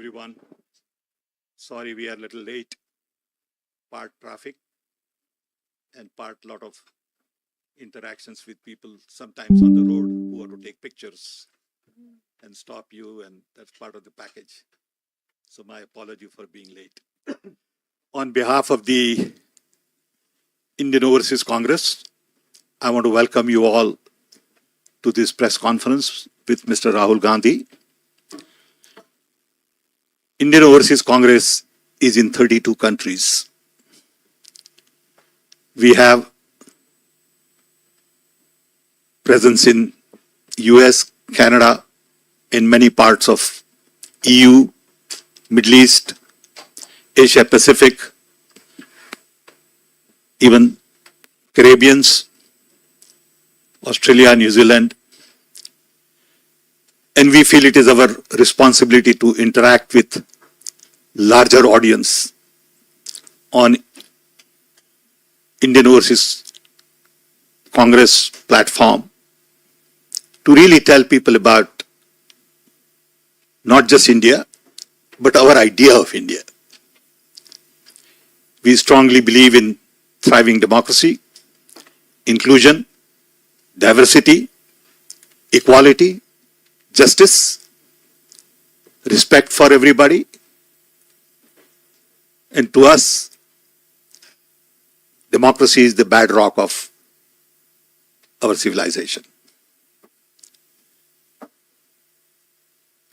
Everyone. Sorry we are a little late. Part traffic and part lot of interactions with people sometimes on the road who want to take pictures and stop you, and that's part of the package. So my apology for being late. On behalf of the Indian Overseas Congress, I want to welcome you all to this press conference with Mr. Rahul Gandhi. Indian Overseas Congress is in 32 countries. We have presence in US, Canada, in many parts of EU, Middle East, Asia Pacific, even Caribbeans, Australia, New Zealand. And we feel it is our responsibility to interact with larger audience on Indian Overseas Congress platform to really tell people about not just India, but our idea of India. We strongly believe in thriving democracy, inclusion, diversity, equality, justice, respect for everybody. And to us, democracy is the bedrock of our civilization.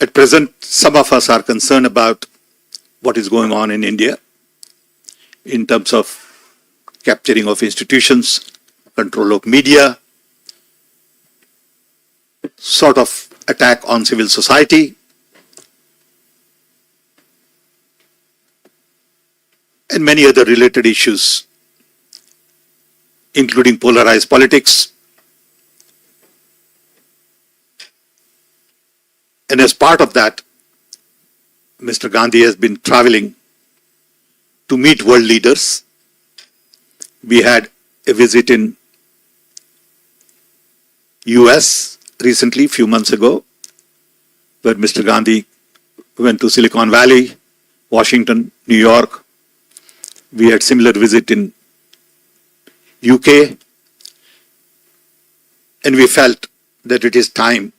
At present, some of us are concerned about what is going on in India in terms of capturing of institutions, control of media, sort of attack on civil society, and many other related issues, including polarized politics. And as part of that, Mr. Gandhi has been traveling to meet world leaders. We had a visit in US recently, a few months ago, where Mr. Gandhi went to Silicon Valley, Washington, New York. We had similar visit in UK, and we felt that it is time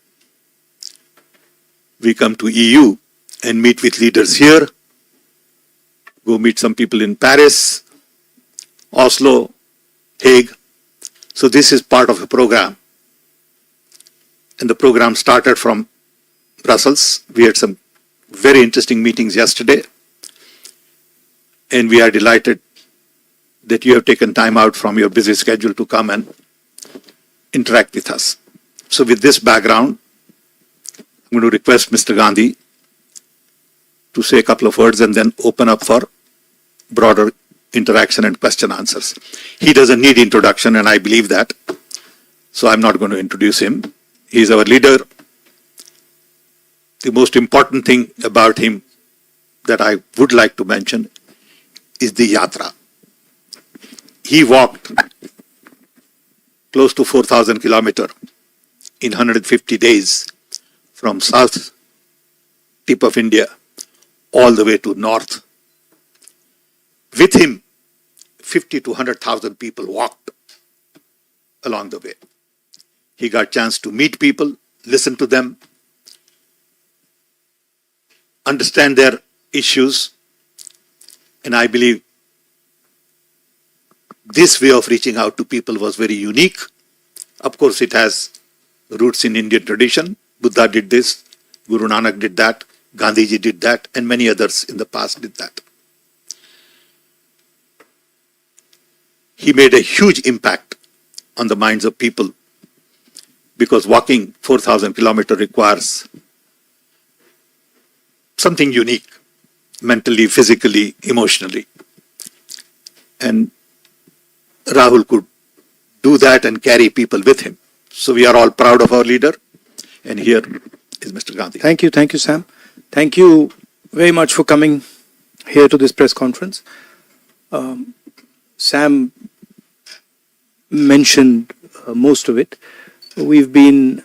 we come to EU and meet with leaders here, go meet some people in Paris, Oslo, Hague. So this is part of a program. And the program started from Brussels. We had some very interesting meetings yesterday. And we are delighted that you have taken time out from your busy schedule to come and interact with us. So with this background, I'm going to request Mr. Gandhi to say a couple of words and then open up for broader interaction and question answers. He doesn't need introduction, and I believe that. So I'm not going to introduce him. He's our leader. The most important thing about him that I would like to mention is the yatra. He walked close to 4,000 kilometers in 150 days from south tip of India all the way to north. With him, 50 to 100,000 people walked along the way. He got a chance to meet people, listen to them, understand their issues, and I believe this way of reaching out to people was very unique. Of course, it has roots in Indian tradition. Buddha did this, Guru Nanak did that, Gandhiji did that, and many others in the past did that. He made a huge impact on the minds of people because walking 4,000 kilometers requires something unique, mentally, physically, emotionally. And Rahul could do that and carry people with him. So we are all proud of our leader. And here is Mr. Gandhi. Thank you, Sam. Thank you very much for coming here to this press conference. Sam mentioned most of it. We've been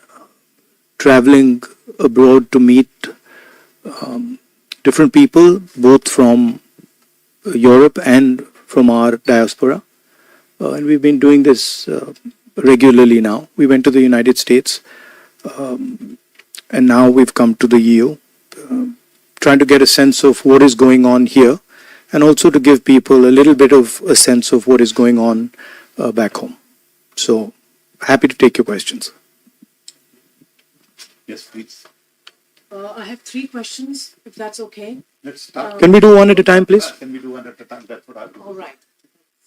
traveling abroad to meet different people, both from Europe and from our diaspora. And we've been doing this regularly now. We went to the United States, and now we've come to the EU, trying to get a sense of what is going on here, and also to give people a little bit of a sense of what is going on back home. So, happy to take your questions. Yes, please. I have three questions, if that's okay. Let's start. Can we do one at a time, please? Can we do one at a time? That's what I'll do. All right.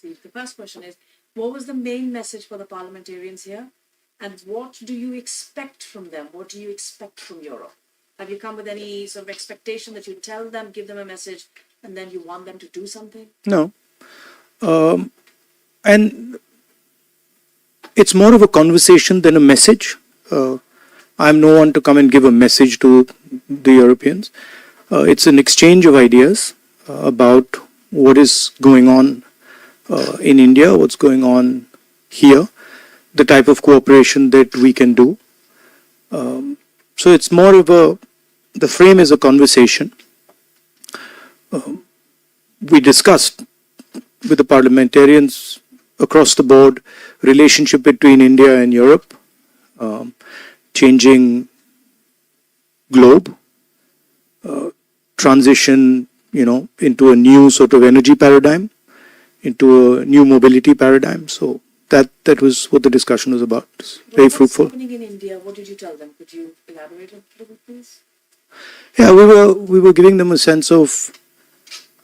See, the first question is, what was the main message for the parliamentarians here? And what do you expect from them? What do you expect from Europe? Have you come with any sort of expectation that you tell them, give them a message, and then you want them to do something? No. And it's more of a conversation than a message. I'm no one to come and give a message to the Europeans. It's an exchange of ideas about what is going on in India, what's going on here, the type of cooperation that we can do. So it's more of the frame is a conversation. We discussed with the parliamentarians across the board relationship between India and Europe, changing globe, transition, into a new sort of energy paradigm, into a new mobility paradigm. So that was what the discussion was about. It's very fruitful. What's happening in India? What did you tell them? Could you elaborate a little bit, please? Yeah, we were giving them a sense of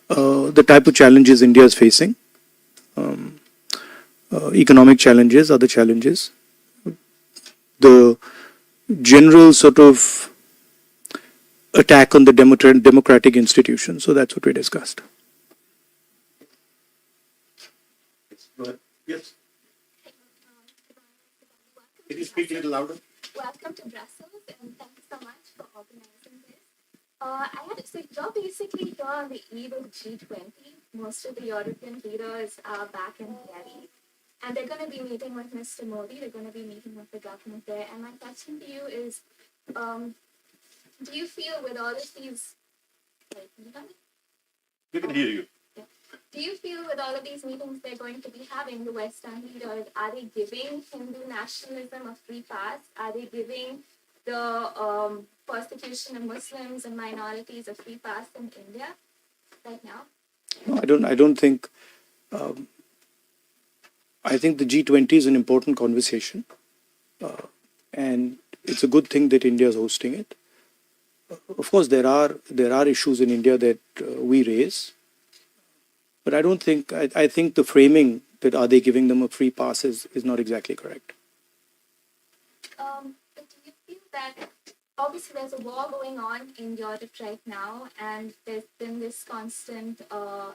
the type of challenges India is facing, economic challenges, other challenges, the general sort of attack on the democratic institutions. So that's what we discussed. Go ahead. Yes. Can you speak a little louder? Welcome to Brussels, and thank you so much for organizing this. So you're basically here on the eve of G20. Most of the European leaders are back in Delhi, and they're going to be meeting with Mr. Modi. They're going to be meeting with the government there. And my question to you is, do you feel with all of these... Sorry, can you hear me? We can hear you. Do you feel with all of these meetings they're going to be having, the Western leaders, are they giving Hindu nationalism a free pass? Are they giving the persecution of Muslims and minorities a free pass in India right now? No, I don't think. I think the G20 is an important conversation, and it's a good thing that India is hosting it. Of course, there are issues in India that we raise, but I don't think. I think the framing that are they giving them a free pass is not exactly correct. But do you feel that obviously there's a war going on in Europe right now, and there's been this constant, I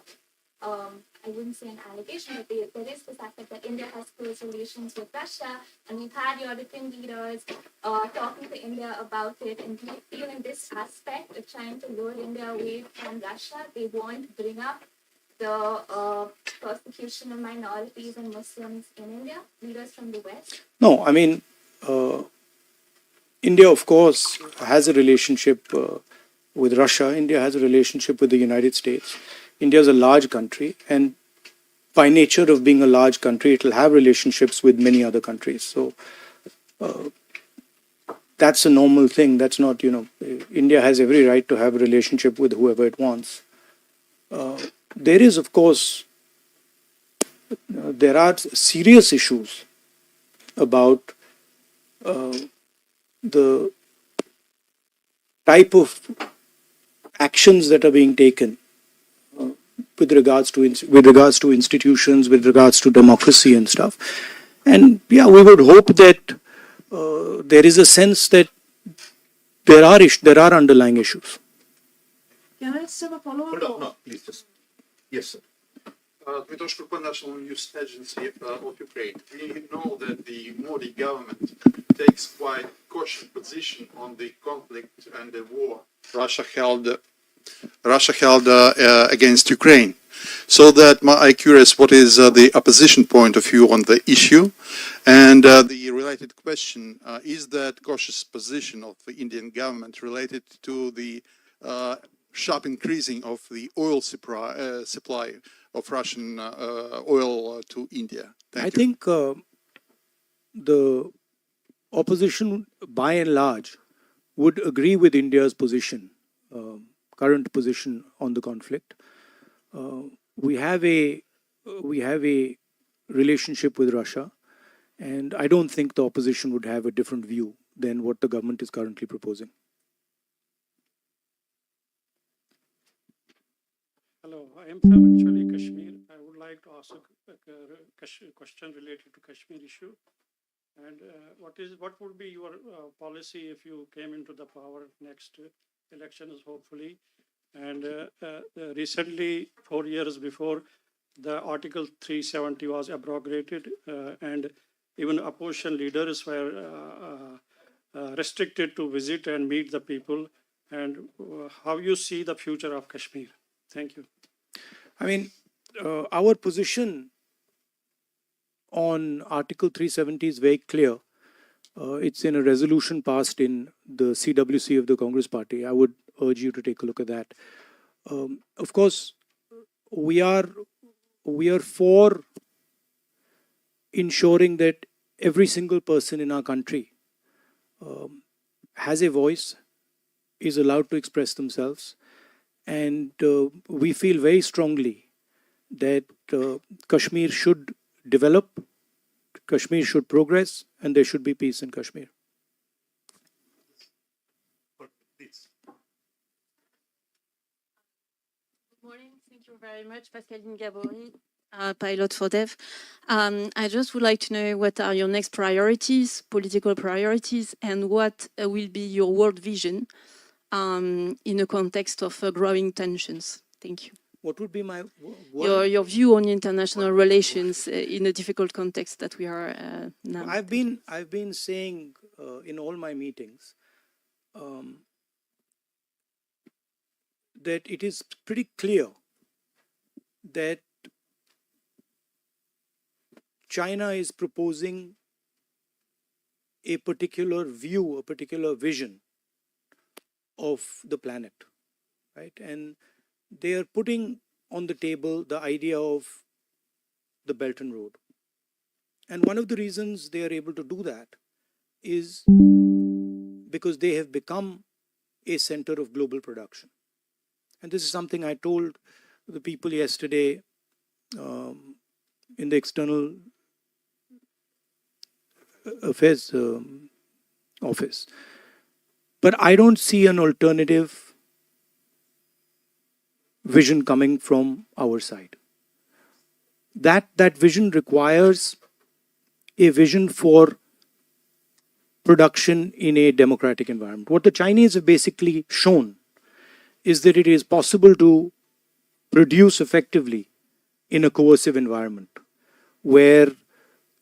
wouldn't say an allegation, but there is this aspect that India has close relations with Russia, and we've had European leaders talking to India about it. And do you feel in this aspect of trying to lure India away from Russia, they won't bring up the persecution of minorities and Muslims in India, leaders from the West? No, I mean, India, of course, has a relationship with Russia. India has a relationship with the United States. India is a large country, and by nature of being a large country, it will have relationships with many other countries. So that's a normal thing. That's not, India has every right to have a relationship with whoever it wants. There is, of course, there are serious issues about the type of actions that are being taken with regards to institutions, with regards to democracy and stuff. And yeah, we would hope that there is a sense that there are underlying issues. Can I just have a follow-up? Hold on, no, please just. Yes, sir. Dmytro Shkurpa, National News Agency of Ukraine. We know that the Modi government takes quite cautious position on the conflict and the war Russia held against Ukraine. So that I'm curious, what is the opposition point of view on the issue? And the related question, is that cautious position of the Indian government related to the sharp increasing of the oil supply of Russian oil to India? Thank I you. think the opposition, by and large, would agree with India's position, current position on the conflict. We have a relationship with Russia, and I don't think the opposition would have a different view than what the government is currently proposing. Hello, I am from actually Kashmir. I would like to ask a question related to Kashmir issue. And what would be your policy if you came into the power next elections, hopefully? And recently, 4 years before, the Article 370 was abrogated, and even opposition leaders were restricted to visit and meet the people. And how you see the future of Kashmir? Thank you. I mean, our position on Article 370 is very clear. It's in a resolution passed in the CWC of the Congress Party. I would urge you to take a look at that. Of course, we are for ensuring that every single person in our country has a voice, is allowed to express themselves, and we feel very strongly that Kashmir should develop, Kashmir should progress, and there should be peace in Kashmir. Good morning. Thank you very much, Pascaline Gabory, pilot for Dev. I just would like to know what are your next priorities, political priorities, and what will be your world vision in a context of growing tensions. Thank you. What would be my Your view on international relations in a difficult context that we are now. I've been saying in all my meetings that it is pretty clear that China is proposing a particular view, a particular vision of the planet, right? And they are putting on the table the idea of the Belt and Road. And one of the reasons they are able to do that is because they have become a center of global production. And this is something I told the people yesterday in the External Affairs office. But I don't see an alternative vision coming from our side. That vision requires a vision for production in a democratic environment. What the Chinese have basically shown is that it is possible to produce effectively in a coercive environment where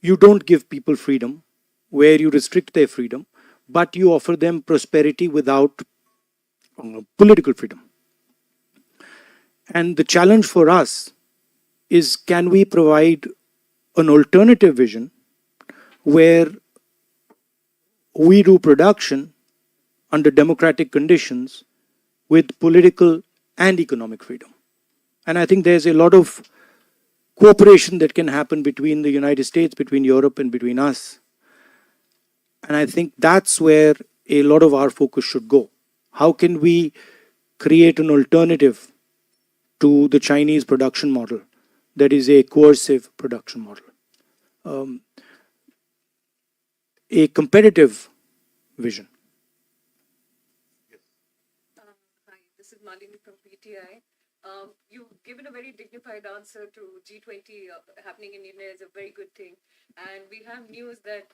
you don't give people freedom, where you restrict their freedom, but you offer them prosperity without political freedom. And the challenge for us is, can we provide an alternative vision where we do production under democratic conditions with political and economic freedom? And I think there's a lot of cooperation that can happen between the United States, between Europe, and between us. And I think that's where a lot of our focus should go. How can we create an alternative to the Chinese production model that is a coercive production model? A competitive vision. Hi, this is Malini from PTI. You've given a very dignified answer to G20 happening in India is a very good thing. And we have news that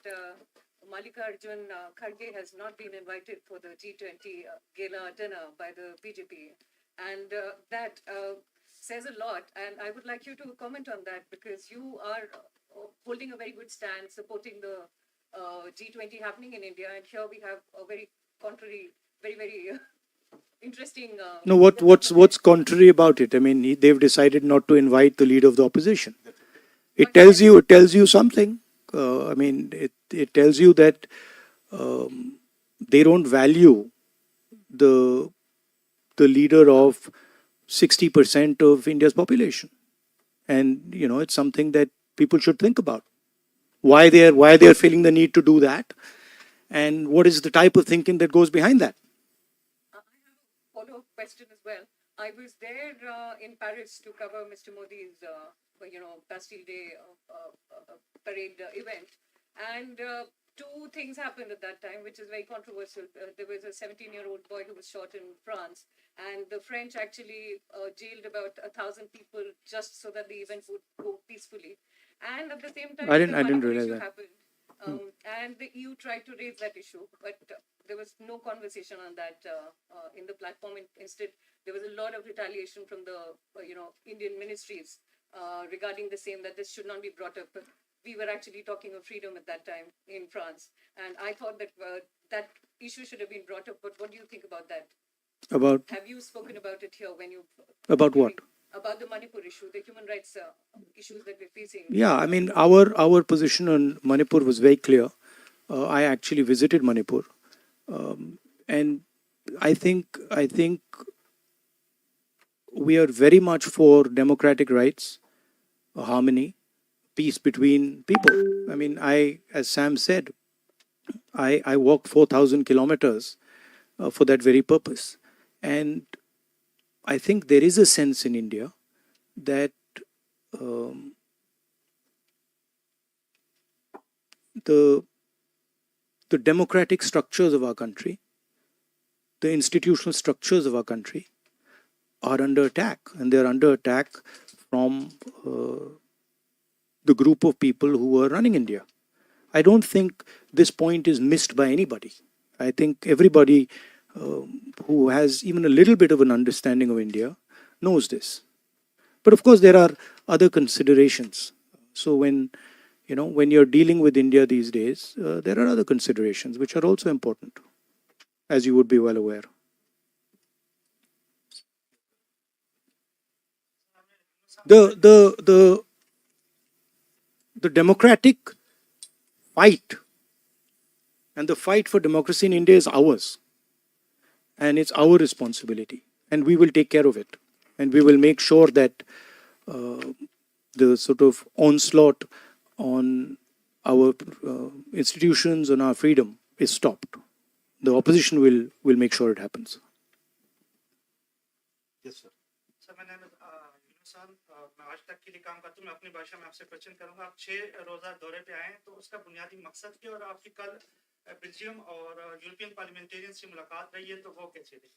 Mallikarjun Kharge has not been invited for the G20 gala dinner by the BJP. And that says a lot. And I would like you to comment on that, because you are holding a very good stand, supporting the G20 happening in India. And here we have a very contrary, very interesting. No, what's contrary about it? I mean, they've decided not to invite the leader of the opposition. It tells you something. I mean, it tells you that they don't value the the leader of 60% of India's population. And, it's something that people should think about. Why they're feeling the need to do that, and what is the type of thinking that goes behind that. I have a follow-up question as well. I was there in Paris to cover Mr. Modi's, Bastille Day parade event, and two things happened at that time, which is very controversial. There was a 17-year-old boy who was shot in France, and the French actually jailed about 1,000 people just so that the event would go peacefully. And at the same time, I didn't the Manipur realize issue that. happened, and the EU tried to raise that issue, but there was no conversation on that in the platform. Instead, there was a lot of retaliation from the Indian ministries regarding the same, that this should not be brought up. But we were actually talking of freedom at that time in France, and I thought that that issue should have been brought up. But what do you think about that? About Have you spoken about it here when you about what? about the Manipur issue, the human rights issues that we're facing? Yeah, I mean, our position on Manipur was very clear. I actually visited Manipur, and I think we are very much for democratic rights, harmony, peace between people. I mean, as Sam said, I walked 4,000 kilometers for that very purpose, and I think there is a sense in India that the democratic structures of our country, the institutional structures of our country are under attack, and they're under attack from the group of people who are running India. I don't think this point is missed by anybody. I think everybody who has even a little bit of an understanding of India knows this. But of course, there are other considerations. So when you're dealing with India these days, there are other considerations which are also important, as you would be well aware. The democratic fight and the fight for democracy in India is ours, and it's our responsibility, and we will take care of it, and we will make sure that the sort of onslaught on our institutions, on our freedom is stopped. The opposition will make sure it happens. Yes, sir. Sir मैं आज तक के लिए काम करता हूँ। मैं अपनी भाषा में आपसे क्वेश्चन करूंगा। आप 6 रोजा दौरे पे आए हैं, तो उसका बुनियादी मकसद क्या, और आपकी कल बेल्जियम और यूरोपियन पार्लियामेंटेरियंस से मुलाकात रही है, तो वो कैसे रही?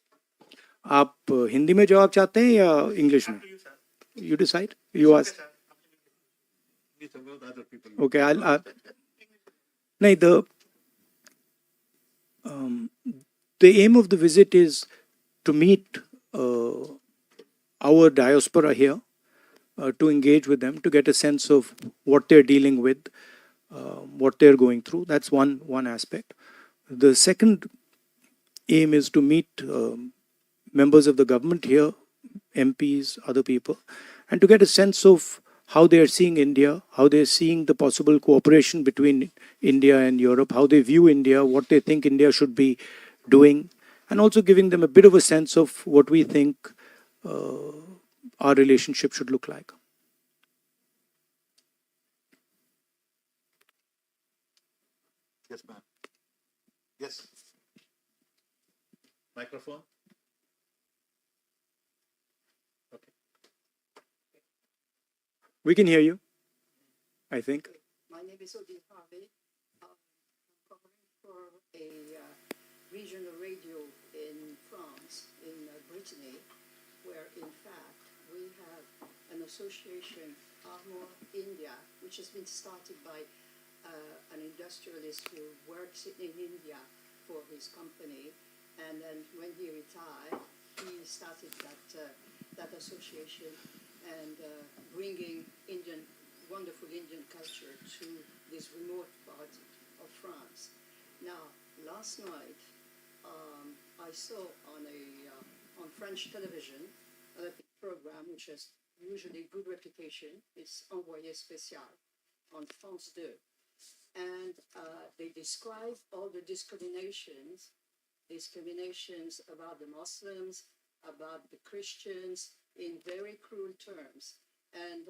आप हिंदी में जवाब चाहते हैं या इंग्लिश में? You decide. You ask. Okay, No, the aim of the visit is to meet our diaspora here, to engage with them, to get a sense of what they're dealing with, what they're going through. That's one aspect. The second aim is to meet members of the government here, MPs, other people, and to get a sense of how they are seeing India, how they're seeing the possible cooperation between India and Europe, how they view India, what they think India should be doing, and also giving them a bit of a sense of what we think our relationship should look like. Yes, ma'am. Yes. Microphone. Okay. We can hear you, I think. My name is Odile Harvey. I'm covering for a regional radio in France, in Brittany, where in fact we have an association, Armor India, which has been started by an industrialist who works in India for his company, and then when he retired, he started that association and bringing wonderful Indian culture to this remote part of France. Now, last night, I saw on French television a program which has usually good reputation. It's Envoyé Spécial on France 2. And they describe all the discriminations about the Muslims, about the Christians in very cruel terms. And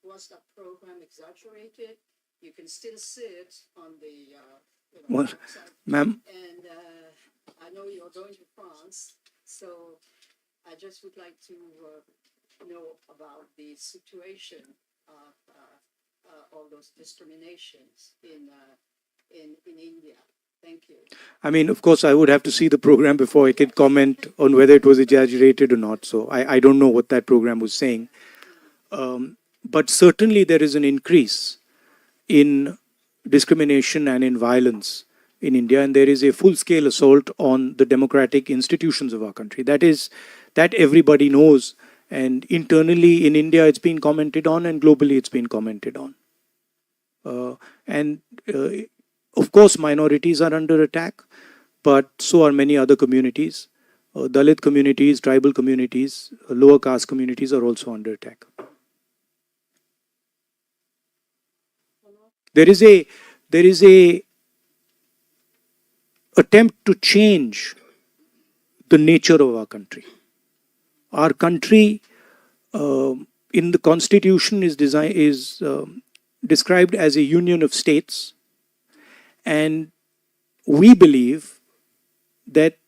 was that program exaggerated? You can still see it on the Well, website. ma'am, And I know you're going to France, so I just would like to know about the situation of all those discriminations in India. Thank you. I mean, of course, I would have to see the program before I can comment on whether it was exaggerated or not. So I don't know what that program was saying. But certainly there is an increase in discrimination and in violence in India, and there is a full-scale assault on the democratic institutions of our country. That everybody knows, and internally in India it's been commented on, and globally it's been commented on. And of course, minorities are under attack, but so are many other communities. Dalit communities, tribal communities, lower caste communities are also under attack. There is a attempt to change the nature of our country. Our country, in the constitution, is described as a union of states, and we believe that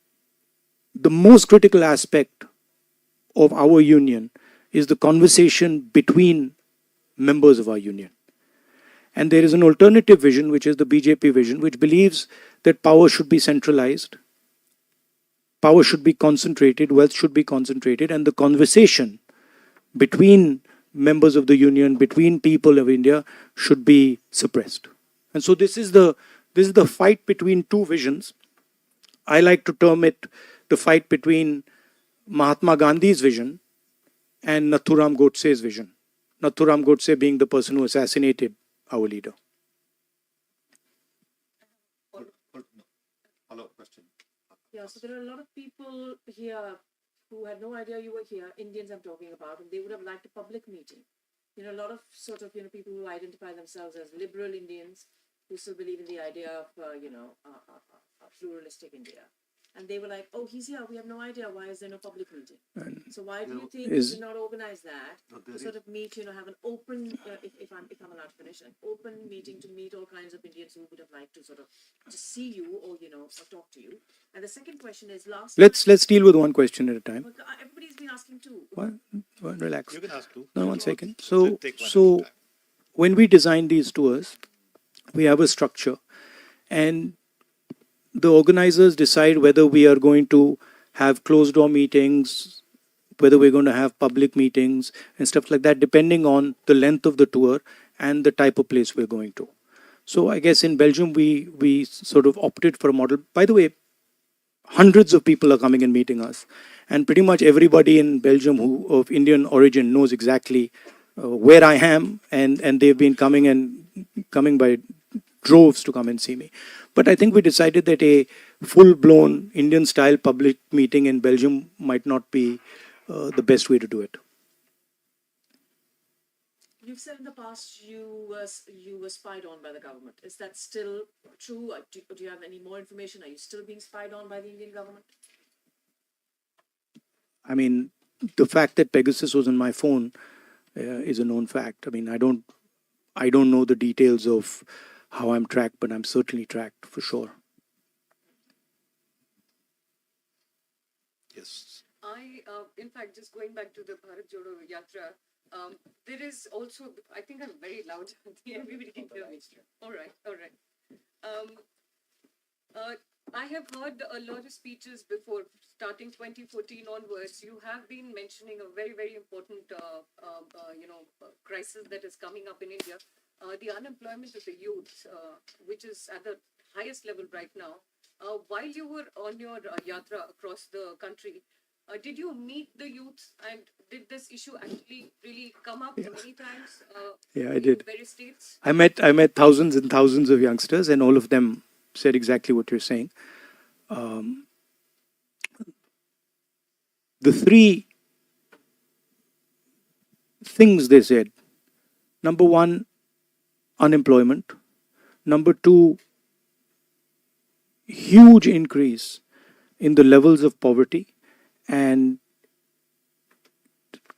the most critical aspect of our union is the conversation between members of our union. And there is an alternative vision, which is the BJP vision, which believes that power should be centralized, power should be concentrated, wealth should be concentrated, and the conversation between members of the union, between people of India, should be suppressed. And so this is the fight between two visions. I like to term it the fight between Mahatma Gandhi's vision and Nathuram Godse's vision. Nathuram Godse being the person who assassinated our leader. Follow question. Yeah, so there are a lot of people here who had no idea you were here, Indians I'm talking about, and they would have liked a public meeting. A lot of sort of, people who identify themselves as liberal Indians who still believe in the idea of, a pluralistic India. And they were like, oh, he's here, we have no idea, why is there no public meeting? So why do you think you should not organize that, to sort of meet, have an open, if I'm allowed to finish, an open meeting to meet all kinds of Indians who would have liked to sort of just see you or, or talk to you. And the second question is, Let's deal with one question at a time. Everybody's been asking two. Well, relax. You can ask two. No, 1 second. Take one at a So time. when we design these tours, we have a structure, and the organizers decide whether we are going to have closed door meetings, whether we're going to have public meetings and stuff like that, depending on the length of the tour and the type of place we're going to. So I guess in Belgium, we sort of opted for a model. By the way, hundreds of people are coming and meeting us, and pretty much everybody in Belgium who of Indian origin knows exactly where I am, and they've been coming by droves to come and see me. But I think we decided that a full-blown Indian-style public meeting in Belgium might not be the best way to do it. You've said in the past you were spied on by the government. Is that still true? Do you have any more information? Are you still being spied on by the Indian government? I mean, the fact that Pegasus was on my phone is a known fact. I mean, I don't know the details of how I'm tracked, but I'm certainly tracked for sure. Yes. In fact, just going back to the Bharat Jodo Yatra, there is also, I think I'm very loud. Everybody can hear me. All right. I have heard a lot of speeches before, starting 2014 onwards. You have been mentioning a very, very important, crisis that is coming up in India. The unemployment of the youth, which is at the highest level right now. While you were on your yatra across the country, did you meet the youth, and did this issue actually really come up many times? Yeah, I did. In various states? I met thousands and thousands of youngsters, and all of them said exactly what you're saying. The three things they said: number one, unemployment; number two, huge increase in the levels of poverty; and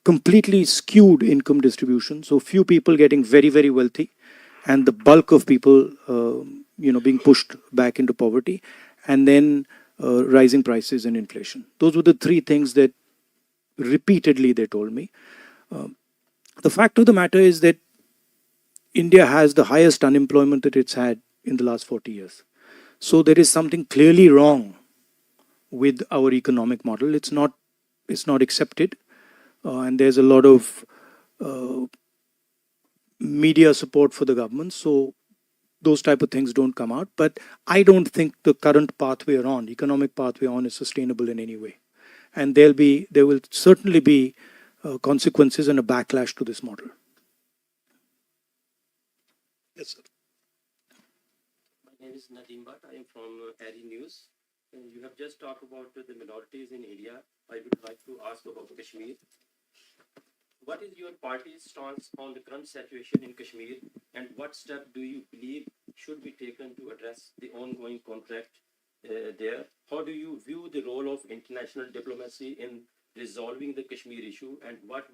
completely skewed income distribution. So few people getting very, very wealthy, and the bulk of people, being pushed back into poverty, and then rising prices and inflation. Those were the three things that repeatedly they told me. The fact of the matter is that India has the highest unemployment that it's had in the last 40 years. So there is something clearly wrong with our economic model. It's not accepted, and there's a lot of media support for the government. So those type of things don't come out. But I don't think the current path we are on, economic path we are on, is sustainable in any way. And there will certainly be consequences and a backlash to this model. Yes, sir. My name is Nadeem Bhatt. I am from ARI News. You have just talked about the minorities in India. I would like to ask about Kashmir. What is your party's stance on the current situation in Kashmir, and what step do you believe should be taken to address the ongoing conflict there? How do you view the role of international diplomacy in resolving the Kashmir issue, and what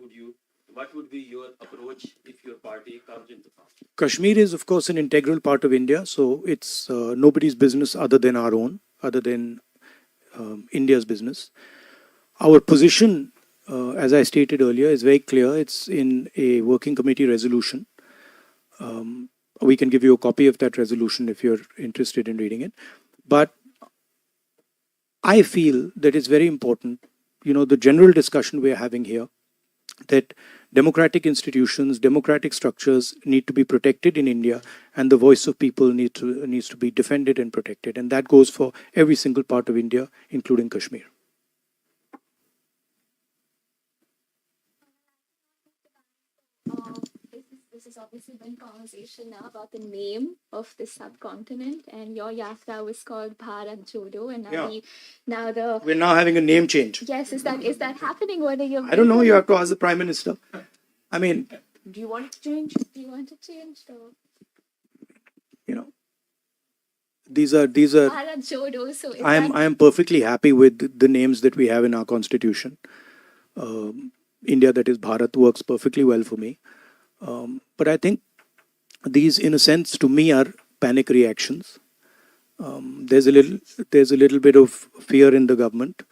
would be your approach if your party comes into power? Kashmir is, of course, an integral part of India, so it's nobody's business other than our own, other than India's business. Our position, as I stated earlier, is very clear. It's in a working committee resolution. We can give you a copy of that resolution if you're interested in reading it. But I feel that it's very important, the general discussion we're having here, that democratic institutions, democratic structures need to be protected in India, and the voice of people needs to be defended and protected. And that goes for every single part of India, including Kashmir. This is obviously been conversation now about the name of the subcontinent, and your yatra was called Bharat Jodo, and We're now having a name change. Is that happening? What are your? I don't know. You have to ask the Prime Minister. I mean, Do you want it to change? Do you want to change the these are. Bharat Jodo? So I am perfectly happy with the names that we have in our constitution. India, that is Bharat, works perfectly well for me. But I think these, in a sense, to me, are panic reactions. There's a little bit of fear in the government.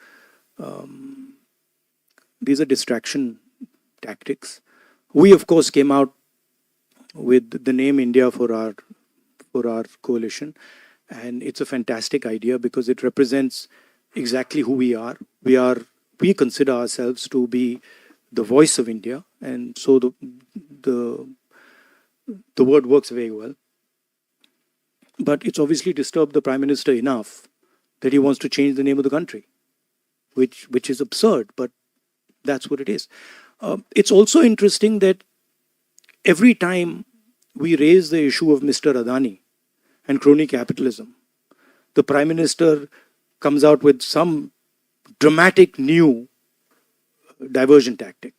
These are distraction tactics. We, of course, came out with the name India for our coalition, and it's a fantastic idea because it represents exactly who we are. We consider ourselves to be the voice of India, and so the word works very well. But it's obviously disturbed the Prime Minister enough that he wants to change the name of the country, which is absurd, but that's what it is. It's also interesting that every time we raise the issue of Mr. Adani and crony capitalism, the Prime Minister comes out with some dramatic new diversion tactic.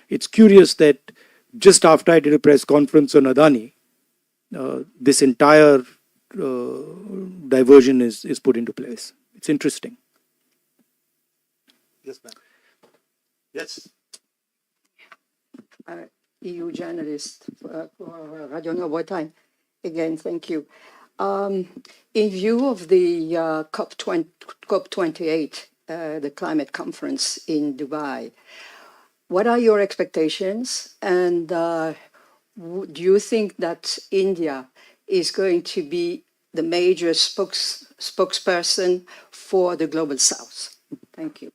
It's curious that just after I did a press conference on Adani, this entire diversion is put into place. It's interesting. Yes, ma'am. Yes. EU journalist for Radio Novo Time. Again, thank you. In view of the COP28, the climate conference in Dubai, what are your expectations? And do you think that India is going to be the major spokesperson for the Global South? Thank you.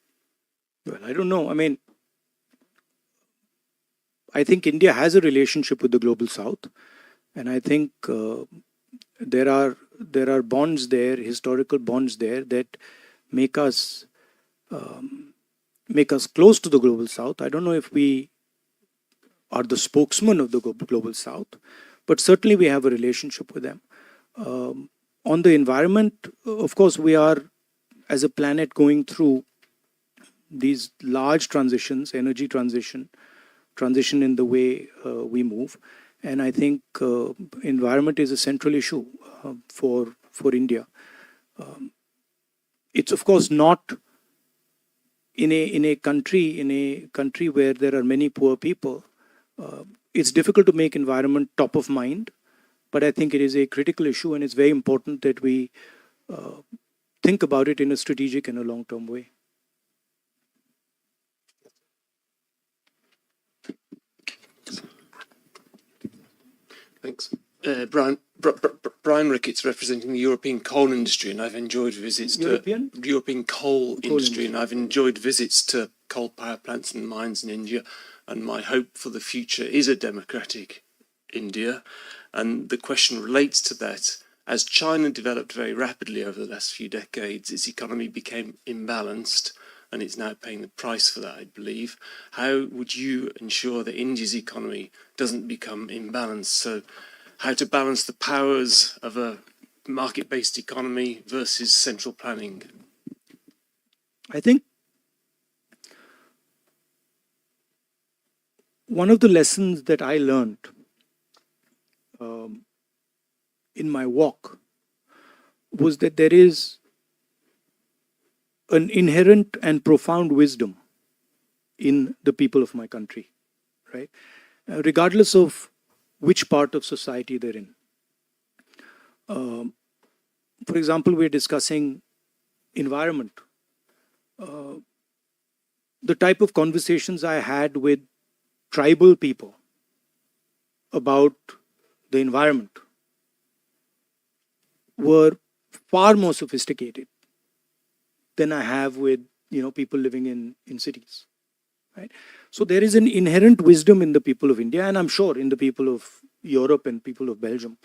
Well, I don't know. I mean, I think India has a relationship with the Global South, and I think there are bonds there, historical bonds there, that make us close to the Global South. I don't know if we are the spokesman of the Global South, but certainly we have a relationship with them. On the environment, of course, we are, as a planet, going through these large transitions, energy transition in the way we move. And I think environment is a central issue for India. It's, of course, not in a country where there are many poor people, it's difficult to make environment top of mind. But I think it is a critical issue, and it's very important that we think about it in a strategic and a long-term way. Thanks. Brian Ricketts, representing the European coal industry, and I've enjoyed visits to European coal industry, and I've enjoyed visits to coal power plants and mines in India. And my hope for the future is a democratic India. And the question relates to that. As China developed very rapidly over the last few decades, its economy became imbalanced, and it's now paying the price for that, I believe. How would you ensure that India's economy doesn't become imbalanced? So how to balance the powers of a market-based economy versus central planning? I think one of the lessons that I learned in my walk was that there is an inherent and profound wisdom in the people of my country, right? Regardless of which part of society they're in. For example, we're discussing environment. The type of conversations I had with tribal people about the environment were far more sophisticated than I have with people living in cities, right? So there is an inherent wisdom in the people of India, and I'm sure in the people of Europe and people of Belgium.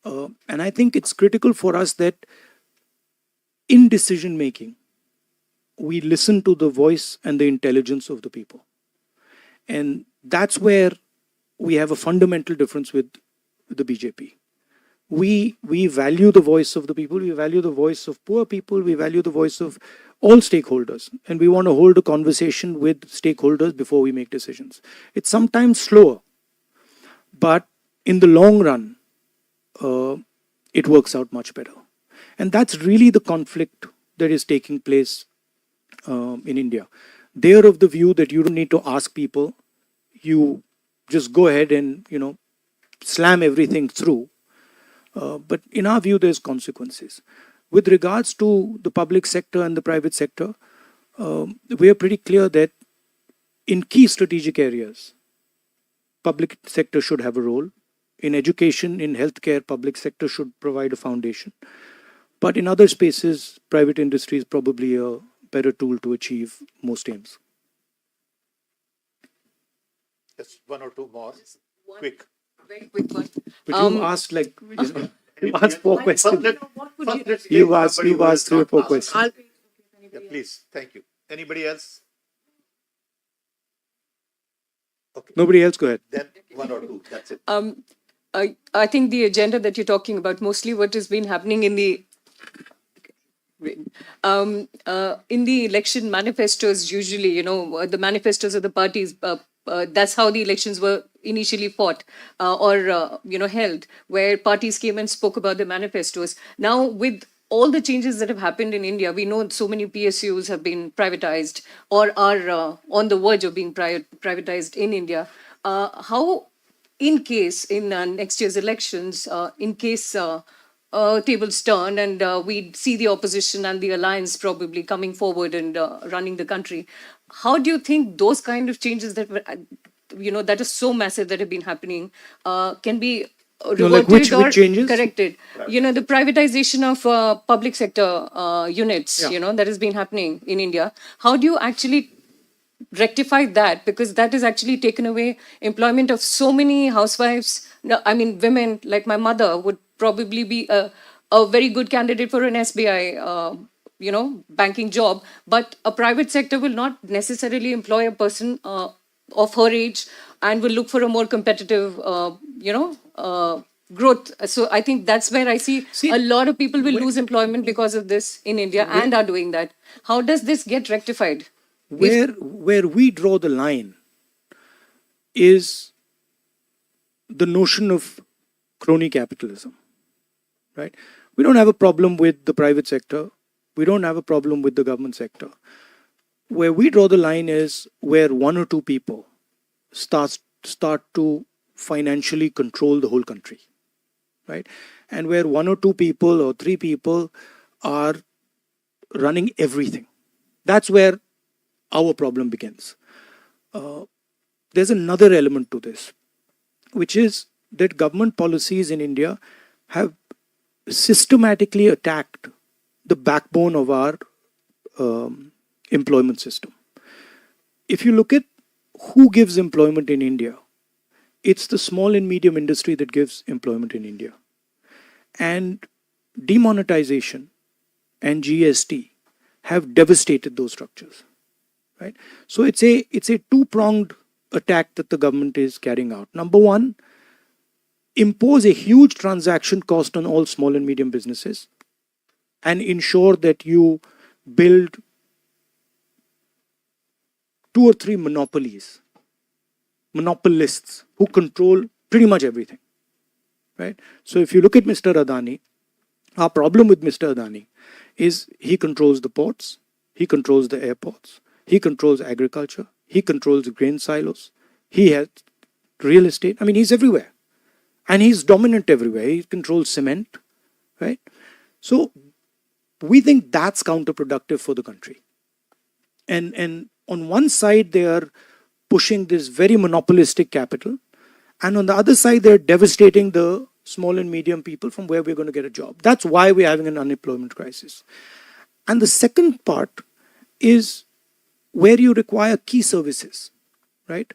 And I think it's critical for us that in decision making, we listen to the voice and the intelligence of the people. And that's where we have a fundamental difference with the BJP. We value the voice of the people, we value the voice of poor people, we value the voice of all stakeholders, and we want to hold a conversation with stakeholders before we make decisions. It's sometimes slower, but in the long run, it works out much better. And that's really the conflict that is taking place in India. They're of the view that you don't need to ask people, you just go ahead and slam everything through. But in our view, there's consequences. With regards to the public sector and the private sector, we are pretty clear that in key strategic areas, public sector should have a role. In education, in healthcare, public sector should provide a foundation. But in other spaces, private industry is probably a better tool to achieve most aims. Just one or two more. One Quick. very quick one. But you asked you asked 4 questions. What would you You've asked 3 or 4 questions. Yeah, please, thank you. Anybody else? Okay. Nobody else, go ahead. Then one or two, that's it. I think the agenda that you're talking about, mostly what has been happening in the election manifestos, usually, the manifestos of the parties, that's how the elections were initially fought or held, where parties came and spoke about the manifestos. Now, with all the changes that have happened in India, we know so many PSUs have been privatized or are on the verge of being privatized in India. How, in case in next year's elections, in case tables turn and we see the opposition and the alliance probably coming forward and running the country, how do you think those kind of changes that were, that is so massive that have been happening, can be reverted which or changes? corrected? The privatization of public sector units, that has been happening in India. How do you actually rectify that? Because that has actually taken away employment of so many housewives. No, I mean, women like my mother would probably be a very good candidate for an SBI, banking job. But a private sector will not necessarily employ a person of her age and will look for a more competitive, growth. So I think that's where I see a lot of people will lose employment because of this in India and are doing that. How does this get rectified? Where we draw the line is the notion of crony capitalism, right? We don't have a problem with the private sector. We don't have a problem with the government sector. Where we draw the line is where one or two people start to financially control the whole country, right? And where one or two people or three people are running everything. That's where our problem begins. There's another element to this, which is that government policies in India have systematically attacked the backbone of our employment system. If you look at who gives employment in India, it's the small and medium industry that gives employment in India. And demonetization and GST have devastated those structures, right? So it's a two-pronged attack that the government is carrying out. Number one, impose a huge transaction cost on all small and medium businesses and ensure that you build two or three monopolists who control pretty much everything, right? So if you look at Mr. Adani, our problem with Mr. Adani is he controls the ports, he controls the airports, he controls agriculture, he controls the grain silos, he has real estate. I mean, he's everywhere. And he's dominant everywhere. He controls cement, right? So we think that's counterproductive for the country. And on one side, they are pushing this very monopolistic capital. And on the other side, they're devastating the small and medium people from where we're going to get a job. That's why we're having an unemployment crisis. And the second part is where you require key services, right?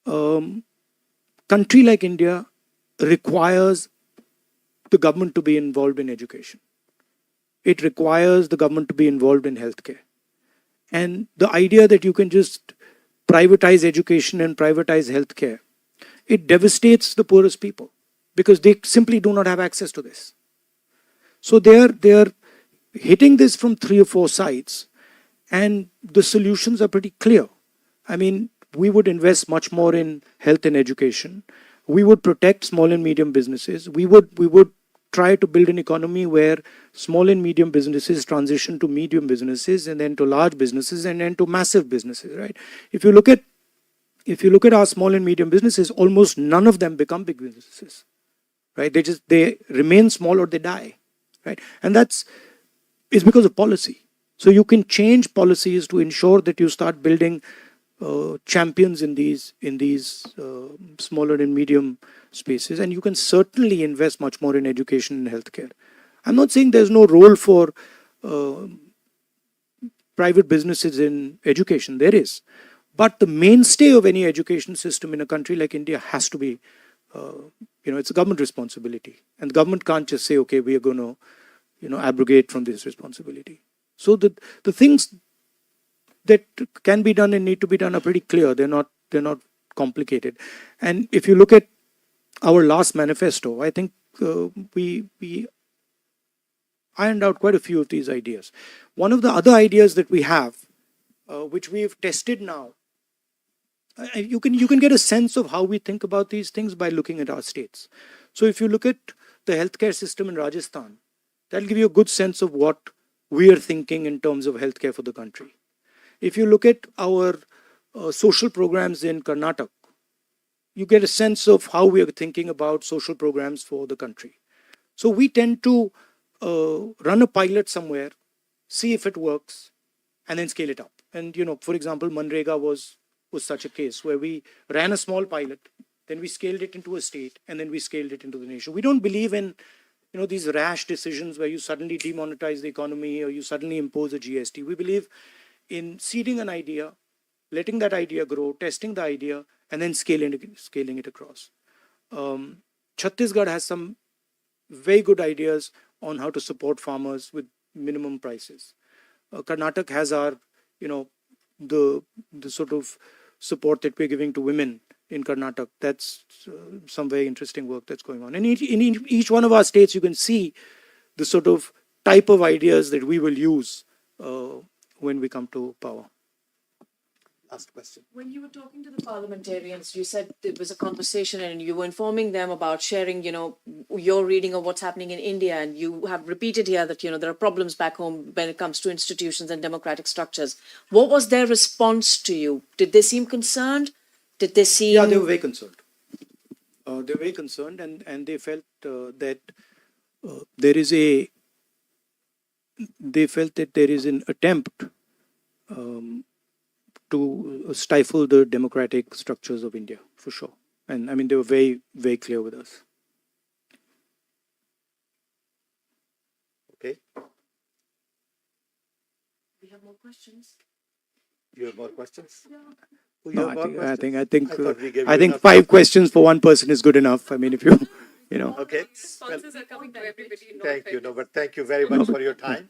Country like India requires the government to be involved in education. It requires the government to be involved in healthcare. And the idea that you can just privatize education and privatize healthcare, it devastates the poorest people because they simply do not have access to this. So they are hitting this from 3 or 4 sides, and the solutions are pretty clear. I mean, we would invest much more in health and education. We would protect small and medium businesses. We would try to build an economy where small and medium businesses transition to medium businesses and then to large businesses and then to massive businesses, right? If you look at our small and medium businesses, almost none of them become big businesses, right? They remain small or they die, right? And it's because of policy. So you can change policies to ensure that you start building champions in these smaller and medium spaces, and you can certainly invest much more in education and healthcare. I'm not saying there's no role for private businesses in education. There is, but the mainstay of any education system in a country like India has to be, it's a government responsibility, and the government can't just say, okay, we are going to, abrogate from this responsibility. So the things that can be done and need to be done are pretty clear. They're not complicated. And if you look at our last manifesto, I think we ironed out quite a few of these ideas. One of the other ideas that we have, which we've tested now, you can get a sense of how we think about these things by looking at our states. So if you look at the healthcare system in Rajasthan, that'll give you a good sense of what we are thinking in terms of healthcare for the country. If you look at our social programs in Karnataka, you get a sense of how we are thinking about social programs for the country. So we tend to run a pilot somewhere, see if it works, and then scale it up. And, for example, Manrega was such a case where we ran a small pilot, then we scaled it into a state, and then we scaled it into the nation. We don't believe in these rash decisions where you suddenly demonetize the economy or you suddenly impose a GST. We believe in seeding an idea, letting that idea grow, testing the idea, and then scaling it across. Chhattisgarh has some very good ideas on how to support farmers with minimum prices. Karnataka has our, the sort of support that we're giving to women in Karnataka. That's some very interesting work that's going on. And in each one of our states, you can see the sort of type of ideas that we will use when we come to power. last question. When you were talking to the parliamentarians, you said there was a conversation and you were informing them about sharing, your reading of what's happening in India. And you have repeated here that, there are problems back home when it comes to institutions and democratic structures. What was their response to you? Did they seem concerned? Did they seem... Yeah, they were very concerned. They were very concerned, and they felt that there is an attempt to stifle the democratic structures of India, for sure. And I mean, they were very, very clear with us. Okay. We have more questions. You have more questions? Yeah. Oh, you No, have more questions? thought we gave I you think enough 5 questions for one person is good enough. I mean, if you, Okay. Responses are coming to everybody. No Thank you. offense. No, but thank you very much for your time.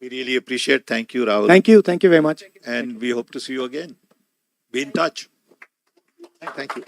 We really appreciate. Thank you, Rahul. Thank you very much. And we hope to see you again. Be in touch. Thank you.